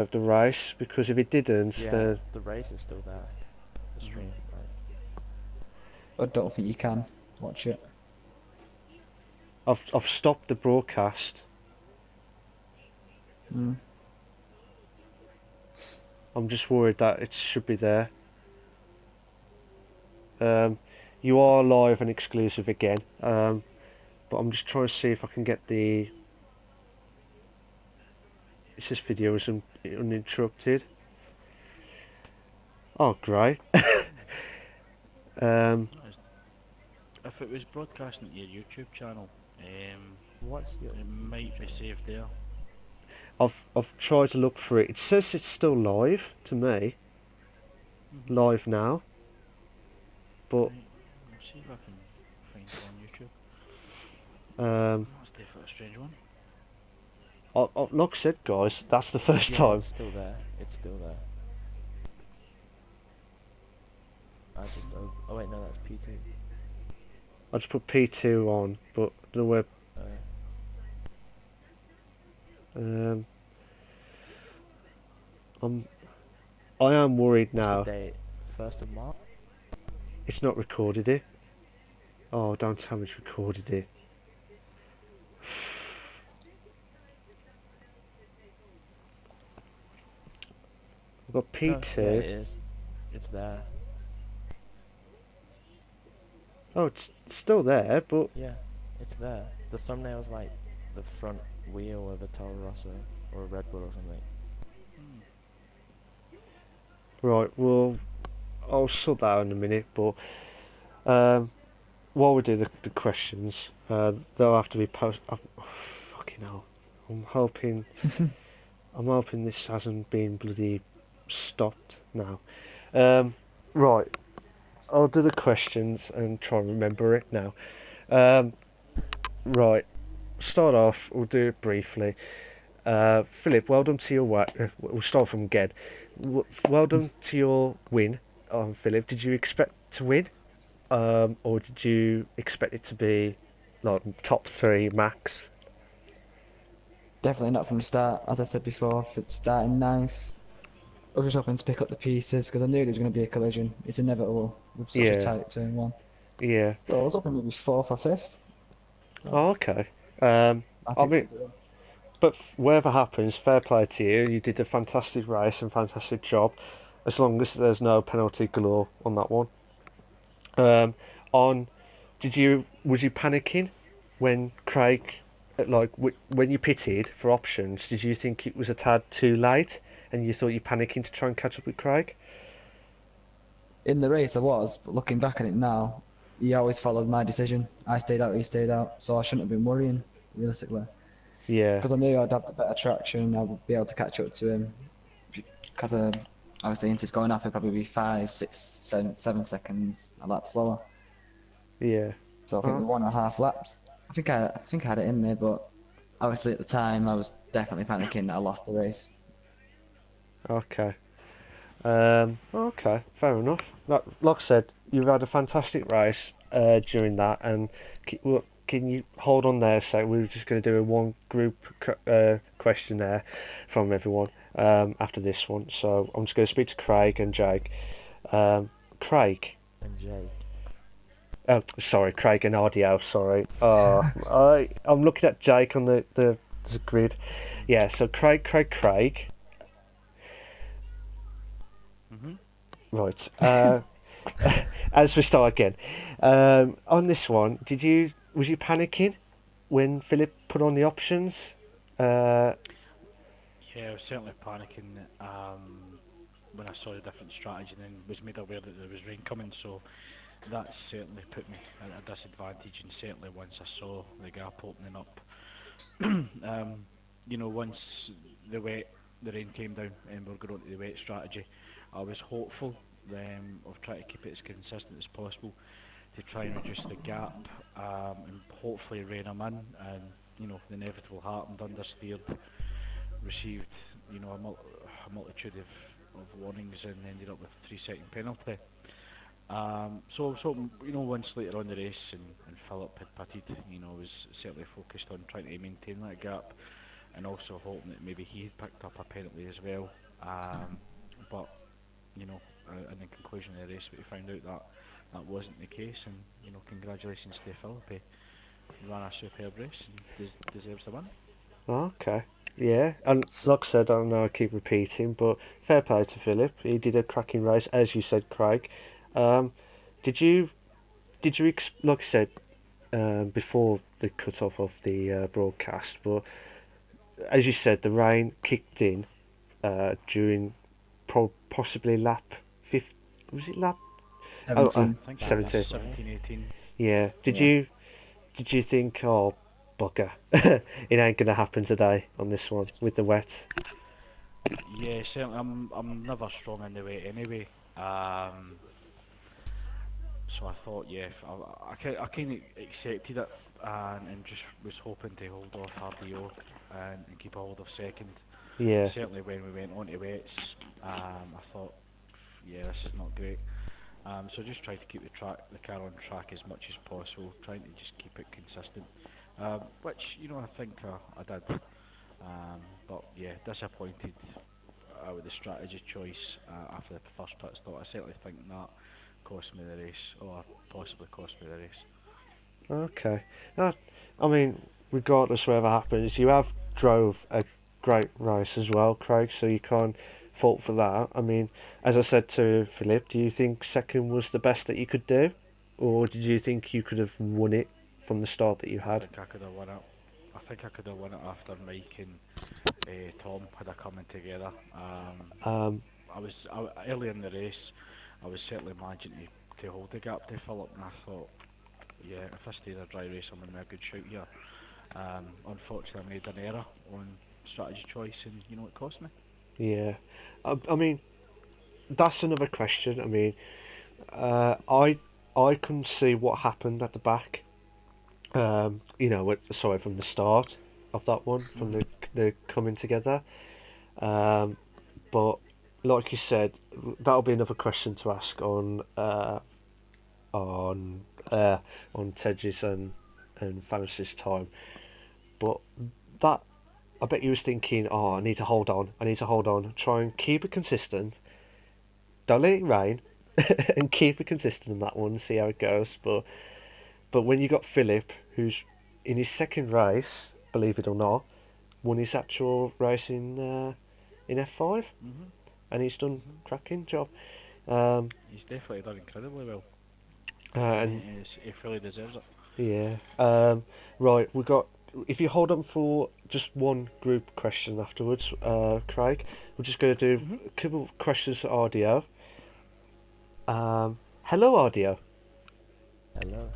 of the race, because if it didn't, Yeah, then the race is still there. The Mhm. stream, like, I don't think you can watch it. I've stopped the broadcast. Mm. I'm just worried that it should be there. Um, you are live and exclusive again, but I'm just trying to see if I can get the. This video is uninterrupted. Oh, great. um, If it was broadcasting to your YouTube channel, what's your it YouTube might be channel? saved there. I've tried to look for it. It says it's still live to me, Mhm. live now, but Right. I'll see if I can find it on YouTube. um, That's definitely a strange one. like I said, guys, that's the first Yeah, time. it's still there. It's still there. I just oh wait, no, that's P2. I just put P2 on, but the web. Oh yeah. Um, I'm I am worried What's the now. date? 1st of March? It's not recorded it. Oh, don't tell me it's recorded it. I've got No, yeah, P2. it is. It's there. Oh, it's still there, but Yeah, it's there. The thumbnail's like the front wheel of a Toro Rosso or a Red Bull or something. Hmm. right. Well, I'll sort that out in a minute. But um, while we do the questions, they'll have to be post. Oh, fucking hell! I'm hoping. I'm hoping this hasn't been bloody stopped now. Right. I'll do the questions and try and remember it now. Um, right. Start off. We'll do it briefly. Philip, well done to your work. We'll start from Ged. Well done to your win, Philip. Did you expect to win, or did you expect it to be like top three max? Definitely not from the start. As I said before, for starting ninth, I was just hoping to pick up the pieces because I knew there was going to be a collision. It's inevitable with such a Yeah, tight turn one. yeah. So I was hoping maybe fourth or fifth. So Oh, okay. Um, I I took mean, it to win. but whatever happens, fair play to you. You did a fantastic race and fantastic job. As long as there's no penalty galore on that one. Um, on, was you panicking when Craig, when you pitted for options? Did you think it was a tad too late, and you thought you panicking to try and catch up with Craig? In the race, I was, but looking back at it now, he always followed my decision. I stayed out, he stayed out, so I shouldn't have been worrying, realistically. Yeah, Because I knew I'd have the better traction, I would be able to catch up to him. Because obviously, Inter's going off, it'd probably be 5, 6, 7 seconds a lap slower. yeah. So I think Oh, the 1.5 laps, I think I had it in me, but obviously at the time I was definitely panicking that I lost the race. okay. Okay, fair enough. Like I said, you've had a fantastic race during that, and can you hold on there? So we were just going to do a one group questionnaire from everyone after this one. So I'm just going to speak to Craig and Jake. Craig. And Jake. Oh, sorry, Craig and Audio. Sorry. I'm looking at Jake on the grid. Yeah. So Craig. Mhm. Right. As we start again, on this one, was you panicking when Philip put on the options? Uh, Yeah, I was certainly panicking when I saw the different strategy and then was made aware that there was rain coming, so that certainly put me at a disadvantage. And certainly once I saw the gap opening up, um, once the wet, the rain came down and we are going to the wet strategy, I was hopeful of trying to keep it as consistent as possible to try and reduce the gap and hopefully rein them in. And the inevitable happened, understeered, received a multitude of warnings and ended up with a 3 second penalty. So I was hoping, once later on the race and Philip had pitted, I was certainly focused on trying to maintain that gap and also hoping that maybe he had picked up a penalty as well. But in the conclusion of the race, we found out that that wasn't the case, and congratulations to Philip. He ran a superb race and deserves the win. Okay. Yeah, and like I said, I don't know, I keep repeating, but fair play to Philip. He did a cracking race, as you said, Craig. Um, did you, like I said, before the cut off of the broadcast, but as you said, the rain kicked in during possibly lap 50, was it lap? 17. I think it 17. was 17, 18. Yeah. Yeah. Did you think, oh, bugger, it ain't gonna happen today on this one with the wet? Yeah, certainly. I'm never strong in the weight anyway. Um, so I thought, yeah, I kind of accepted it, and just was hoping to hold off RDO and keep a hold of second. Yeah, Certainly when we went on to wets, I thought, yeah, this is not great. So just tried to keep the car on track as much as possible, trying to just keep it consistent, which I think I did. But yeah, disappointed with the strategy choice after the first pit stop. I certainly think that cost me the race, or possibly cost me the race. okay. I mean, regardless whatever happens, you have drove a great race as well, Craig, so you can't fault for that. I mean, as I said to Philip, do you think second was the best that you could do? Or did you think you could have won it from the start that you I had? think I could have won it. I think I could have won it after Mike and Tom had a coming together. Um, Early in the race. I was certainly managing to hold the gap to Philip, and I thought, yeah, if I stay in a dry race, I'm in a good shoot here. Unfortunately, I made an error on strategy choice, and it cost me. yeah. I mean, that's another question. I mean, I couldn't see what happened at the back. Sorry, from the start of that one, from Mhm. the coming together. Um, but like you said, that'll be another question to ask on on Tedge's and Fantasy's time. But that, I bet you was thinking, oh, I need to hold on, try and keep it consistent. Don't let it rain, and keep it consistent in that one. See how it goes. But when you got Philip, who's in his second race, believe it or not, won his actual race in F5, Mhm. and he's done Mhm. cracking job. Um, He's definitely done incredibly well, and and he fully deserves it. yeah, right, we got. If you hold on for just one group question afterwards, Craig, we're just going to do Mhm. a couple of questions to audio. Hello, audio. Hello.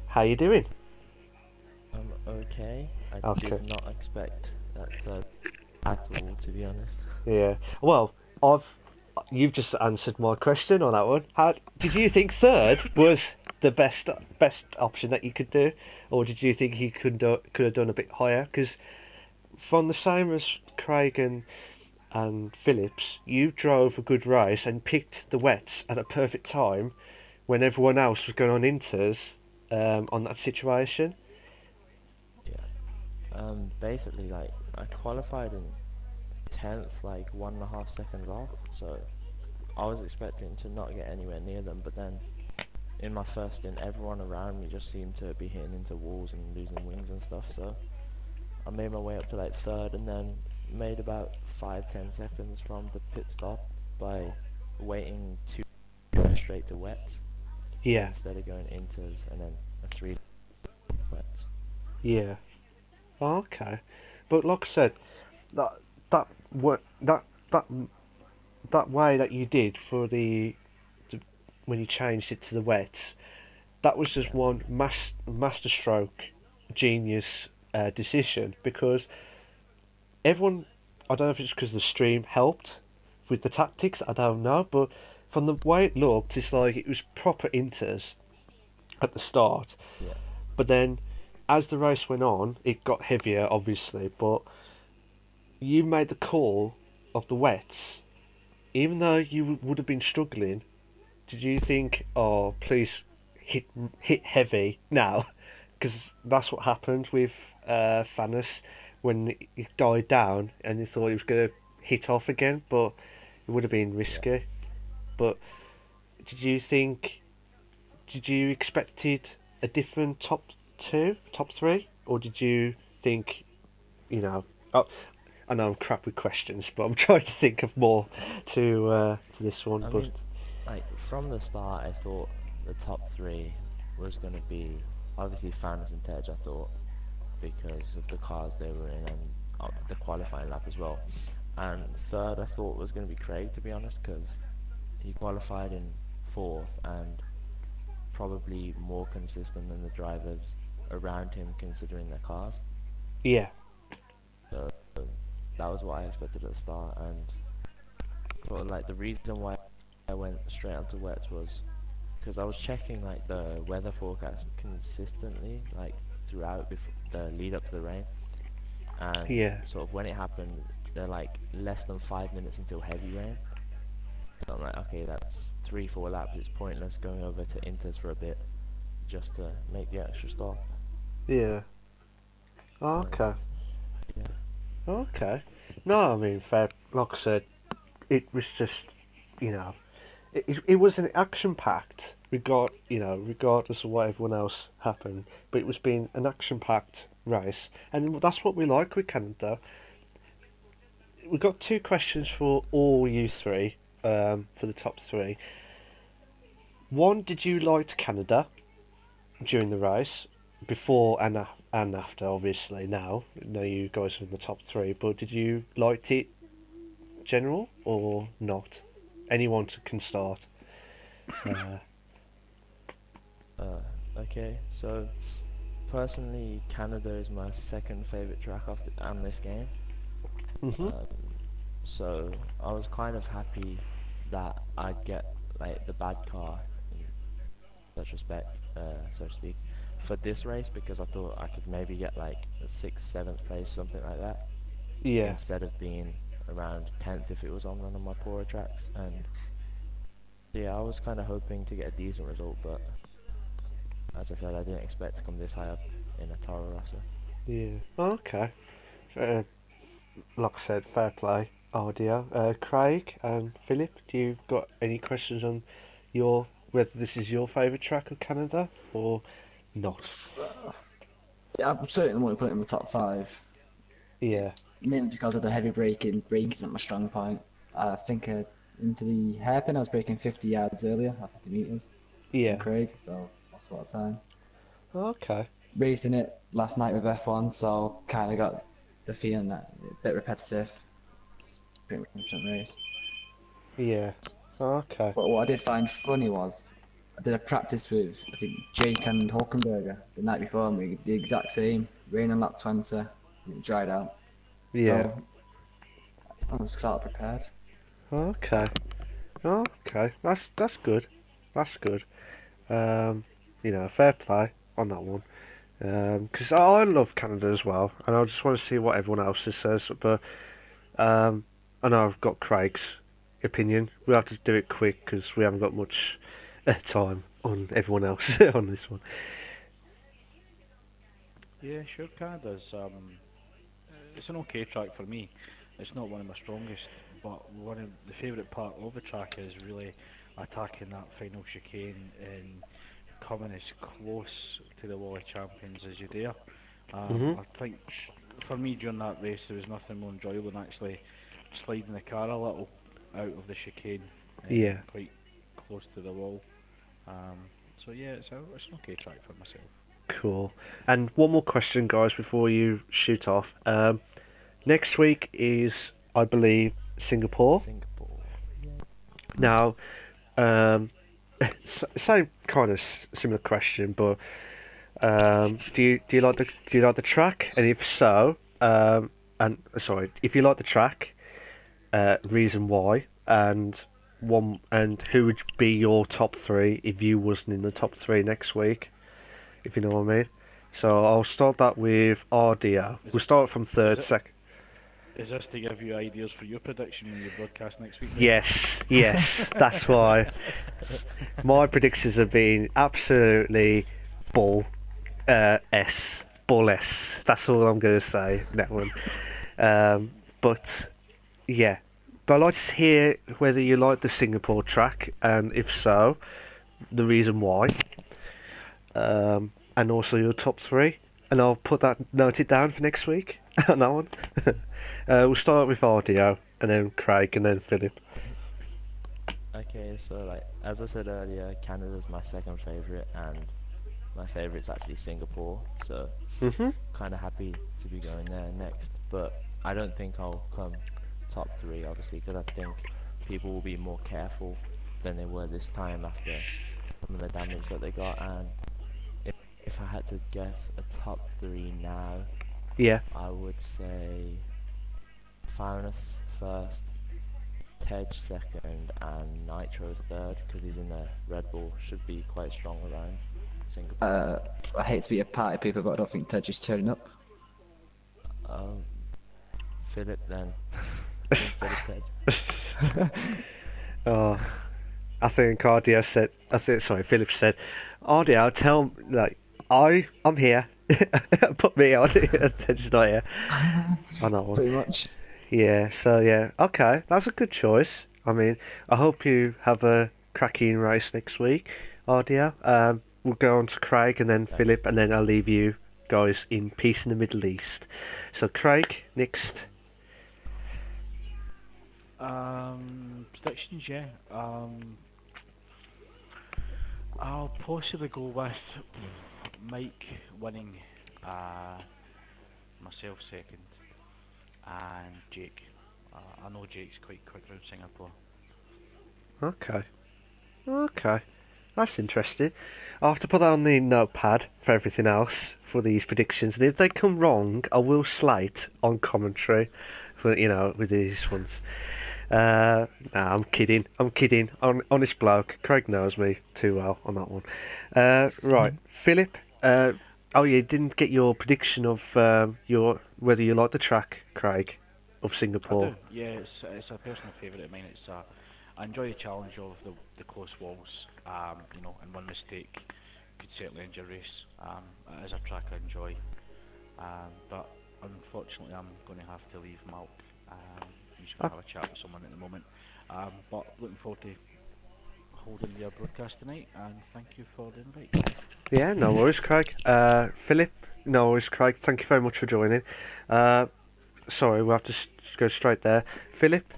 How you doing? I'm okay. I Okay. did not expect that third at all, to be honest. Yeah. Well, you've just answered my question on that one. How did you think third was the best option that you could do, or did you think he could have done a bit higher? Because from the same as Craig and Phillips, you drove a good race and picked the wets at a perfect time when everyone else was going on inters on that situation. Yeah. Basically, like, I qualified in 10th, like 1.5 seconds off, so I was expecting to not get anywhere near them, but then in my first stint, everyone around me just seemed to be hitting into walls and losing wings and stuff, so I made my way up to like third and then made about 5-10 seconds from the pit stop by waiting to go straight to wets Yeah, instead of going inters and then a 3 wets. yeah. Oh, okay, but like I said, that that what that that way that you did for the when you changed it to the wets, that was just Yeah, one masterstroke genius decision because everyone, I don't know if it's because the stream helped with the tactics, I don't know, but from the way it looked, it's like it was proper inters at the start, yeah, but then as the race went on, it got heavier, obviously, but you made the call of the wets, even though you would have been struggling. Did you think, oh, please hit heavy now? Because that's what happened with Thanos when it died down and you thought he was going to hit off again, but it would have been risky. But did you think? Did you expected a different top three, or did you think, Oh, I know I'm crap with questions, but I'm trying to think of more to this one. I But mean, like from the start, I thought the top three was going to be obviously Fans and Tej. I thought because of the cars they were in and the qualifying lap as well. And third, I thought was going to be Craig, to be honest, because he qualified in fourth and probably more consistent than the drivers around him, considering their cars. yeah, So that was what I expected at the start, and sort of like the reason why I went straight onto wets was because I was checking like the weather forecast consistently, like throughout the lead up to the rain, and yeah, sort of when it happened, they're like less than 5 minutes until heavy rain. So I'm like, okay, that's 3-4 laps. It's pointless going over to Inters for a bit just to make the extra stop. yeah. Oh, And, okay, yeah. okay. No, I mean, fair. Like I said, it was just, it was an action packed. Regardless of what everyone else happened, but it was being an action packed race, and that's what we like with Canada. We've got two questions for all you three, for the top three. One, did you like Canada during the race, before and after? Obviously, now you guys are in the top three, but did you like it general or not? Anyone can start. Okay, so personally, Canada is my second favorite track on this game. Mhm. So I was kind of happy that I'd get like the bad car in such respect, so to speak, for this race because I thought I could maybe get like a 6th, 7th place, something like that, Yeah. instead of being around 10th if it was on one of my poorer tracks. And yeah, I was kind of hoping to get a decent result, but as I said, I didn't expect to come this high up in a Toro Rosso. Yeah. Okay. Uh, like I said, fair play. Audio. Craig and Philip, do you got any questions on whether this is your favourite track of Canada or not? Yeah, I certainly want to put it in the top five. Yeah. Mainly because of the heavy braking. Braking isn't my strong point. I think into the hairpin, I was braking 50 yards earlier, or 50 metres than Yeah. Craig, so that's a lot of time. Okay. Racing it last night with F1, so kind of got the feeling that a bit repetitive. It's pretty much 100% race. Yeah. Okay. But what I did find funny was I did a practice with I think Jake and Hulkenberger the night before, and we did the exact same. Rain on lap 20, it dried out. Yeah. So I was sort of prepared. Okay. Okay. That's good. That's good. Fair play on that one. Because I love Canada as well, and I just want to see what everyone else says. But I know I've got Craig's opinion. We have to do it quick because we haven't got much time on everyone else on this one. Yeah, sure, Canada's it's an okay track for me. It's not one of my strongest, but one of the favourite part of the track is really attacking that final chicane and coming as close to the Wally Champions as you dare. Mhm. I think for me during that race there was nothing more enjoyable than actually sliding the car a little out of the chicane, Yeah. quite close to the wall. So yeah, it's an okay track for myself. Cool. And one more question, guys, before you shoot off. Next week is, I believe, Singapore. Singapore. Now, same kind of similar question, but do you like the track? And if so, and sorry, if you like the track, reason why, and who would be your top three if you wasn't in the top three next week, if you know what I mean. So I'll start that with RDO. Is We'll start from is third, it second. is this to give you ideas for your prediction when you broadcast next week? Then? Yes, that's why my predictions have been absolutely bull. S. football-less. That's all I'm going to say, that one. But, yeah. But I'd like to hear whether you like the Singapore track, and if so, the reason why. And also your top three. And I'll note it down for next week on that one. We'll start with audio, and then Craig, and then Philip. Okay, so like as I said earlier, Canada's my second favourite, and my favourite's actually Singapore. So kind of happy to be going there next. But I don't think I'll come top three, obviously, because I think people will be more careful than they were this time after some of the damage that they got. And if I had to guess a top three now, Yeah. I would say Fairness first, Tej second, and Nitro third, because he's in the Red Bull. Should be quite strong around Singapore. I hate to be a party people, but I don't think Tej is turning up. Philip then. Philip Tej. Oh, I think Philip said, Audio, tell I'm here. Put me on. Ted's not here. I know. Pretty much. Yeah, so yeah. Okay, that's a good choice. I mean, I hope you have a cracking race next week, Audio. We'll go on to Craig and then Philip, and then I'll leave you guys in peace in the Middle East. So Craig, next. Predictions, yeah. I'll possibly go with Mike winning, myself second, and Jake. I know Jake's quite quick around Singapore. Okay. That's interesting. I'll have to put that on the notepad for everything else for these predictions. And if they come wrong, I will slate on commentary for with these ones. Nah, I'm kidding. Honest bloke. Craig knows me too well on that one. Right, Philip. You didn't get your prediction of whether you like the track, Craig, of Singapore. I do. Yeah, it's a personal favourite of mine. I enjoy the challenge of the close walls. And one mistake could certainly end your race. It is a track I enjoy. But unfortunately, I'm going to have to leave Malk. I'm just going to have a chat with someone at the moment. But looking forward to holding your broadcast tonight, and thank you for the invite. Yeah, no worries, Craig. Philip, no worries, Craig. Thank you very much for joining. Sorry, we'll have to go straight there. Philip,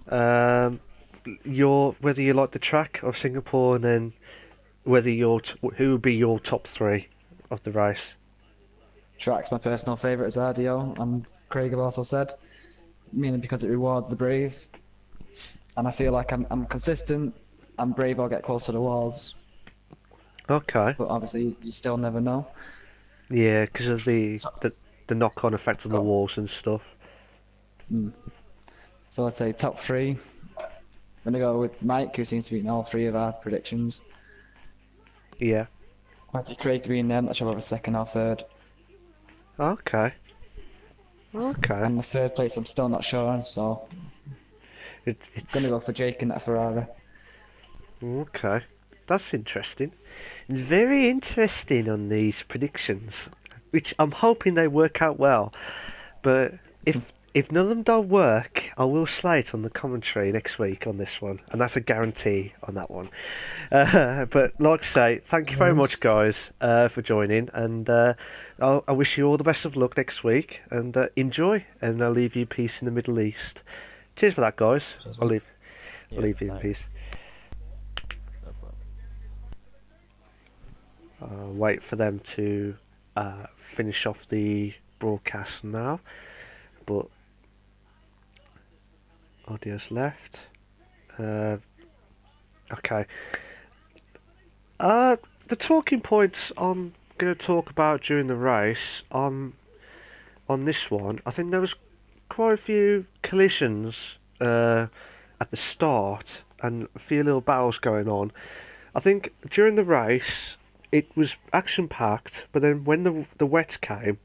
whether you like the track of Singapore, and then whether who would be your top three of the race? Track's my personal favourite, as RDO, and Craig have also said, mainly because it rewards the brave, and I feel like I'm consistent, and brave I'll get close to the walls. Okay. But obviously, you still never know. Yeah, because of the knock-on effect on the walls and stuff. So I'd say top three. I'm going to go with Mike, who seems to be in all three of our predictions. Yeah. I'd say Craig to be in them, that should have a second or third. Okay. And the third place I'm still not sure on, so It's going to go for Jake in that Ferrari. Okay. That's interesting. It's very interesting on these predictions, which I'm hoping they work out well. But if none of them don't work, I will slate on the commentary next week on this one, and that's a guarantee on that one. But like I say, thank you very much, guys, for joining, and I wish you all the best of luck next week, and enjoy. And I'll leave you peace in the Middle East. Cheers for that, guys. I'll leave you in peace. Wait for them to finish off the broadcast now, but audio's left. Okay. The talking points I'm going to talk about during the race on this one, I think there was quite a few collisions at the start and a few little battles going on. I think during the race it was action-packed, but then when the wet came,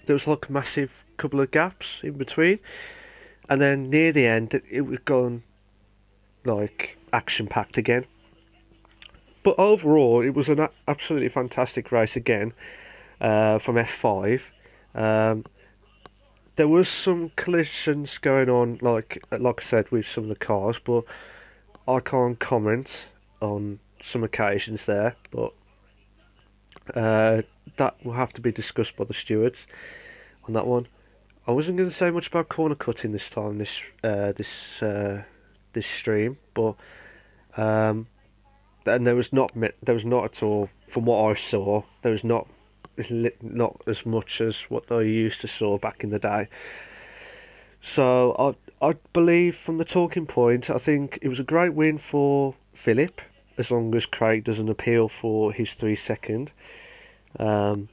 there was like a massive couple of gaps in between, and then near the end it was gone like action-packed again. But overall, it was an absolutely fantastic race again. from F5. Um, there was some collisions going on, like I said, with some of the cars, but I can't comment on some occasions there. But that will have to be discussed by the stewards on that one. I wasn't going to say much about corner cutting this time, this stream, but and there was not at all, from what I saw, there was not as much as what I used to saw back in the day. So I believe from the talking point, I think it was a great win for Philip, as long as Craig doesn't appeal for his 3 second. But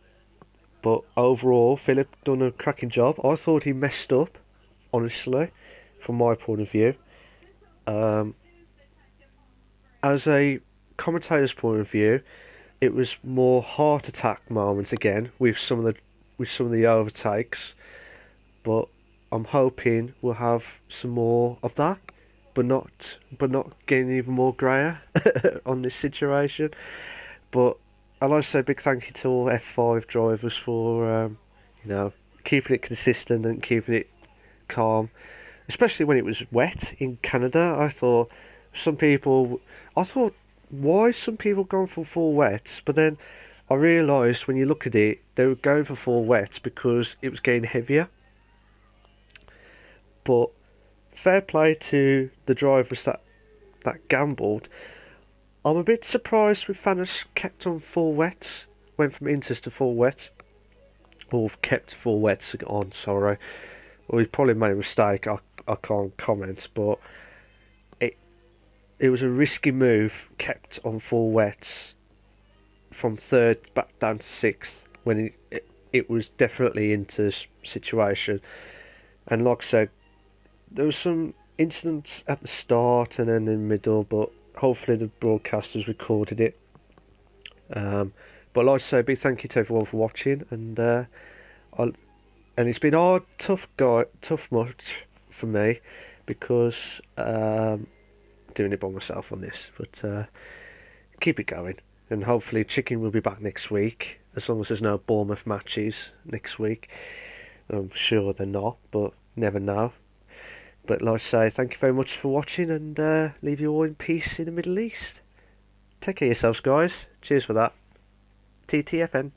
overall, Philip done a cracking job. I thought he messed up, honestly, from my point of view. As a commentator's point of view, it was more heart attack moments again with some of the overtakes. But I'm hoping we'll have some more of that, but not getting even more grayer on this situation. But I'd like to say a big thank you to all F5 drivers for keeping it consistent and keeping it calm, especially when it was wet in Canada. I thought why some people gone for full wets, but then I realised when you look at it, they were going for full wets because it was getting heavier. But fair play to the drivers that gambled. I'm a bit surprised with Thanos kept on full wets, went from inters to full wets, or kept full wets on, sorry. Well, he's probably made a mistake, I can't comment, but it was a risky move, kept on full wets from third back down to sixth, when it was definitely Inter's situation. And like I said, there was some incidents at the start and then in the middle, but hopefully the broadcasters recorded it. But like I say, a big thank you to everyone for watching, and it's been hard, tough much for me because doing it by myself on this, but keep it going, and hopefully Chicken will be back next week, as long as there's no Bournemouth matches next week. I'm sure they're not, but never know. But like I say, thank you very much for watching, and leave you all in peace in the Middle East. Take care of yourselves, guys. Cheers for that. TTFN.